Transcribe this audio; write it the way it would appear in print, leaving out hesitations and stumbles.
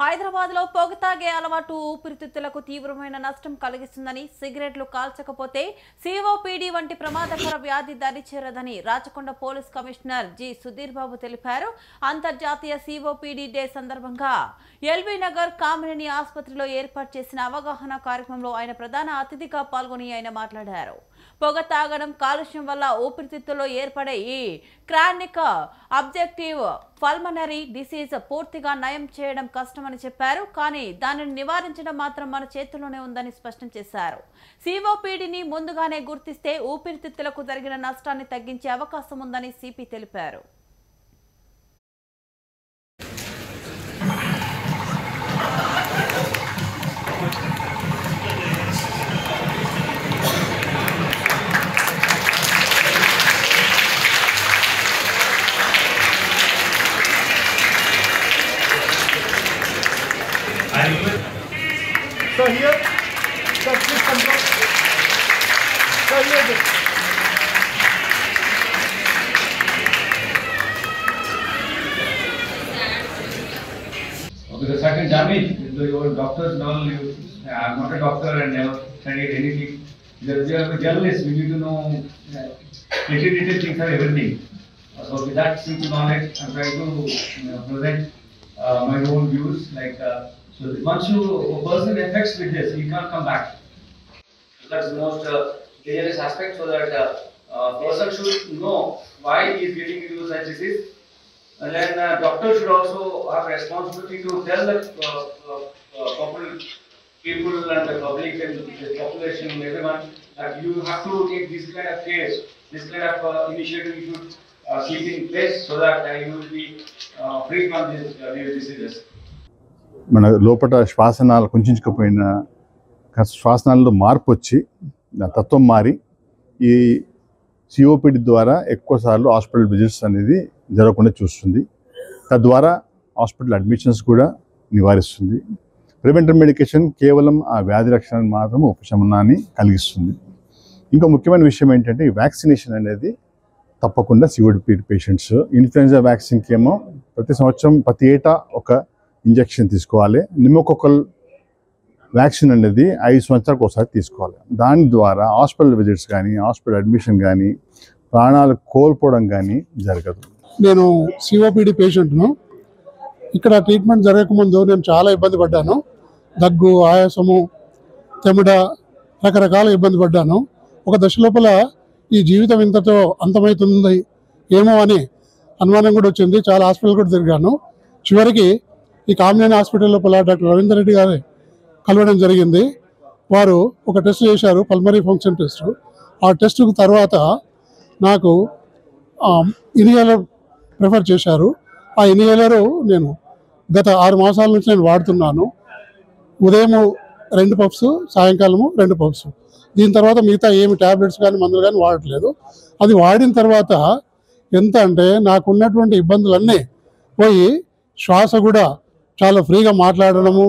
హైదరాబాద్ లో పొగ తాగే అలవాటు ఊపిరితిత్తులకు తీవ్రమైన నష్టం కలిగిస్తుందని, సిగరెట్లు కాల్చకపోతే సిఓపిడి వంటి ప్రమాదకర వ్యాధి దరిచేరదని Rachakonda police commissioner G Sudhir Babu తెలిపారు. అంతర్జాతీయ సిఓపిడి డే సందర్భంగా ఎల్బీ నగర్ కామినేని ఆసుపత్రిలో ఏర్పాటు చేసిన అవగాహన కార్యక్రమంలో ఆయన ప్రధాన అతిథిగా పాల్గొని ఆయన మాట్లాడారు. పొగ తాగడం, కాలుష్యం వల్ల ఊపిరితిత్తుల్లో ఏర్పడే ఈ క్రానిక్ అబ్జెక్టివ్ పల్మనరీ డిసీజ్ పూర్తిగా నయం చేయడం కష్టమని చెప్పారు. కానీ దానిని నివారించడం మాత్రం మన చేతుల్లోనే ఉందని స్పష్టం చేశారు. సిఓపిడిని ముందుగానే గుర్తిస్తే ఊపిరితిత్తులకు జరిగిన నష్టాన్ని తగ్గించే అవకాశం ఉందని సిపి తెలిపారు. So here, sir, please control. So here, okay, the certain damage, your doctors and all, I'm not a doctor and never studied anything. We are journalists, we need to know little things are everything. So with that simple knowledge, I'm trying to present my own views. Like, so once a person affects with this, he can't come back. So that's the most dangerous aspect. So that person should know why he is getting into such disease. And then doctor should also have responsibility to tell the people and the public and the population and everyone that you have to take this kind of care, this kind of initiative you should keep in place so that you will be free from these diseases. మన లోపల శ్వాసనాలు కుంచుకుపోయిన శ్వాసనాలలో మార్పు వచ్చి తత్వం మారి ఈ COPD ద్వారా ఎక్కువసార్లు hospital visits అనేది జరగకుండా చూస్తుంది. తద్వారా హాస్పిటల్ అడ్మిషన్స్ కూడా నివారిస్తుంది. ప్రివెంటివ్ మెడికేషన్ కేవలం ఆ వ్యాధి లక్షణాన్ని మాత్రం ఉపశమనాన్ని కలిగిస్తుంది. ఇంకా ముఖ్యమైన విషయం ఏంటంటే ఈ వ్యాక్సినేషన్ అనేది తప్పకుండా సిఓపిడి పేషెంట్స్ ఇన్ఫ్లుయెంజా వ్యాక్సిన్కి ఏమో ప్రతి ఏటా ఒక ఇంజెక్షన్ తీసుకోవాలి. నిమోకోకల్ వ్యాక్సిన్ అనేది 5 సంవత్సరాలకు ఒకసారి తీసుకోవాలి. దాని ద్వారా హాస్పిటల్ విజిట్స్ కానీ హాస్పిటల్ అడ్మిషన్ కానీ ప్రాణాలు కోల్పోవడం కానీ జరగదు. నేను సిఓపిడి పేషెంట్ను. ఇక్కడ ట్రీట్మెంట్ జరగకముందు నేను చాలా ఇబ్బంది పడ్డాను. దగ్గు, ఆయాసము, తెమిడ, రకరకాల ఇబ్బంది పడ్డాను. ఒక దశ లోపల ఈ జీవితం ఇంతతో అంతమవుతుంది ఏమో అని అనుమానం కూడా వచ్చింది. చాలా హాస్పిటల్ కూడా తిరిగాను. చివరికి ఈ కామినేని హాస్పిటల్ లోపల డాక్టర్ రవీందర్ రెడ్డి గారు కలవడం జరిగింది. వారు ఒక టెస్ట్ చేశారు, పల్మరీ ఫంక్షన్ టెస్ట్. ఆ టెస్ట్ తర్వాత నాకు ఇన్హేలర్ ప్రిఫర్ చేశారు. ఆ ఇన్హేలరు నేను గత 6 మాసాల నుంచి నేను వాడుతున్నాను. ఉదయం 2 పఫ్స్, సాయంకాలము 2 పఫ్స్. దీని తర్వాత మిగతా ఏమి ట్యాబ్లెట్స్ కానీ మందులు కానీ వాడట్లేదు. అది వాడిన తర్వాత ఎంత అంటే నాకున్నటువంటి ఇబ్బందులన్నీ పోయి శ్వాస కూడా చాలా ఫ్రీగా మాట్లాడడము,